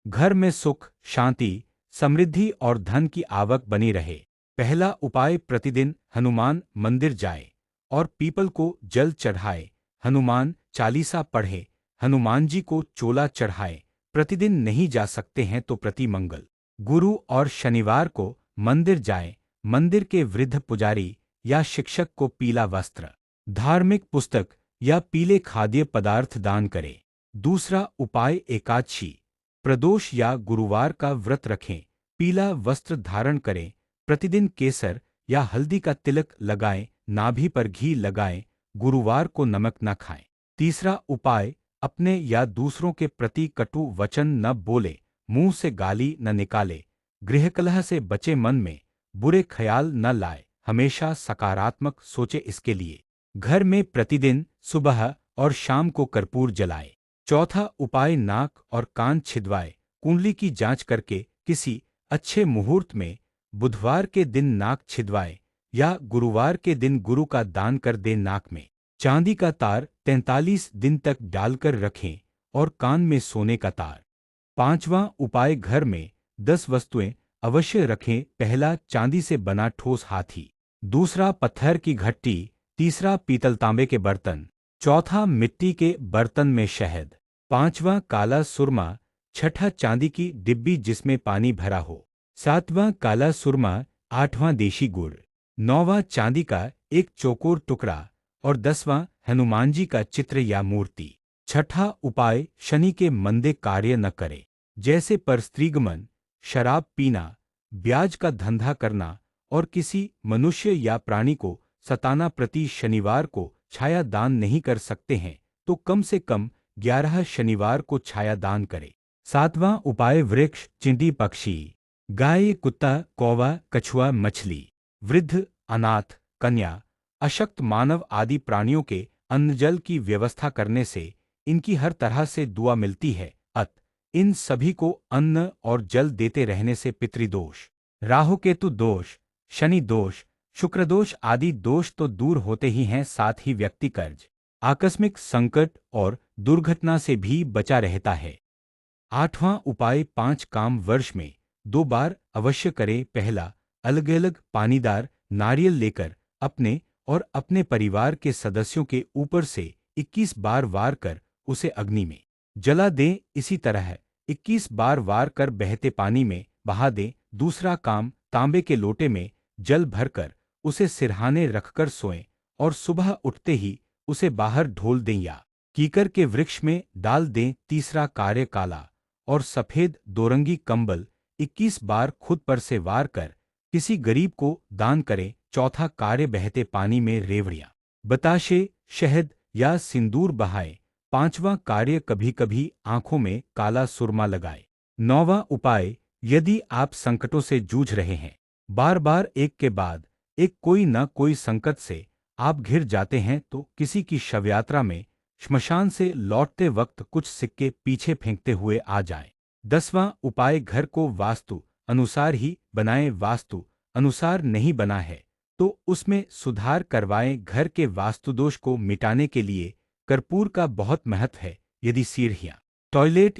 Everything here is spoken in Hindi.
घर में सुख, शांति, समृद्धि और धन की आवक बनी रहे। पहला उपाय, प्रतिदिन हनुमान मंदिर जाए और पीपल को जल चढ़ाए, हनुमान चालीसा पढ़े, हनुमान जी को चोला चढ़ाए। प्रतिदिन नहीं जा सकते हैं तो प्रति मंगल, गुरु और शनिवार को मंदिर जाए, मंदिर के वृद्ध पुजारी या शिक्षक को पीला वस्त्र, धार्मिक पुस्तक या पीले खाद्य पदार्थ दान करें। दूसरा उपाय, एकादशी, प्रदोष या गुरुवार का व्रत रखें, पीला वस्त्र धारण करें, प्रतिदिन केसर या हल्दी का तिलक लगाएं, नाभि पर घी लगाएं, गुरुवार को नमक न खाएं। तीसरा उपाय, अपने या दूसरों के प्रति कटु वचन न बोले, मुंह से गाली न निकाले, गृहकलह से बचे, मन में बुरे ख्याल न लाए, हमेशा सकारात्मक सोचे। इसके लिए घर में प्रतिदिन सुबह और शाम को कर्पूर जलाए। चौथा उपाय, नाक और कान छिदवाए, कुंडली की जांच करके किसी अच्छे मुहूर्त में बुधवार के दिन नाक छिदवाए या गुरुवार के दिन गुरु का दान कर दे। नाक में चांदी का तार 43 दिन तक डालकर रखें और कान में सोने का तार। पांचवां उपाय, घर में 10 वस्तुएं अवश्य रखें। पहला, चांदी से बना ठोस हाथी, दूसरा पत्थर की घट्टी, तीसरा पीतल तांबे के बर्तन, चौथा मिट्टी के बर्तन में शहद, पांचवां काला सुरमा, छठा चांदी की डिब्बी जिसमें पानी भरा हो, सातवां काला सुरमा, आठवां देशी गुड़, नौवां चांदी का एक चौकोर टुकड़ा और 10वां हनुमान जी का चित्र या मूर्ति। छठा उपाय, शनि के मंदे कार्य न करे, जैसे परस्त्रीगमन, शराब पीना, ब्याज का धंधा करना और किसी मनुष्य या प्राणी को सताना। प्रति शनिवार को छाया दान नहीं कर सकते हैं तो कम से कम 11 शनिवार को छाया दान करें। सातवां उपाय, वृक्ष, चिंटी, पक्षी, गाय, कुत्ता, कौवा, कछुआ, मछली, वृद्ध, अनाथ, कन्या, अशक्त मानव आदि प्राणियों के अन्न जल की व्यवस्था करने से इनकी हर तरह से दुआ मिलती है। इन सभी को अन्न और जल देते रहने से पितृदोष, राहु केतु दोष, शनि दोष, शुक्र दोष आदि दोष तो दूर होते ही हैं, साथ ही व्यक्ति कर्ज, आकस्मिक संकट और दुर्घटना से भी बचा रहता है। आठवां उपाय, 5 काम वर्ष में 2 बार अवश्य करें। पहला, अलग अलग पानीदार नारियल लेकर अपने और अपने परिवार के सदस्यों के ऊपर से 21 बार वार कर उसे अग्नि में जला दें। इसी तरह 21 बार वार कर बहते पानी में बहा दें। दूसरा काम, तांबे के लोटे में जल भरकर उसे सिरहाने रखकर सोएं और सुबह उठते ही उसे बाहर ढोल दें या कीकर के वृक्ष में डाल दें। तीसरा कार्य, काला और सफेद दोरंगी कंबल 21 बार खुद पर से वार कर किसी गरीब को दान करें। चौथा कार्य, बहते पानी में रेवड़ियां, बताशे, शहद या सिंदूर बहाएं। पांचवां कार्य, कभी कभी आंखों में काला सुरमा लगाए। नौवां उपाय, यदि आप संकटों से जूझ रहे हैं, बार बार एक के बाद एक कोई न कोई संकट से आप घिर जाते हैं, तो किसी की शवयात्रा में श्मशान से लौटते वक्त कुछ सिक्के पीछे फेंकते हुए आ जाएं। 10वां उपाय, घर को वास्तु अनुसार ही बनाएं। वास्तु अनुसार नहीं बना है तो उसमें सुधार करवाएं। घर के वास्तुदोष को मिटाने के लिए कर्पूर का बहुत महत्व है। यदि सीढ़ियां, टॉयलेट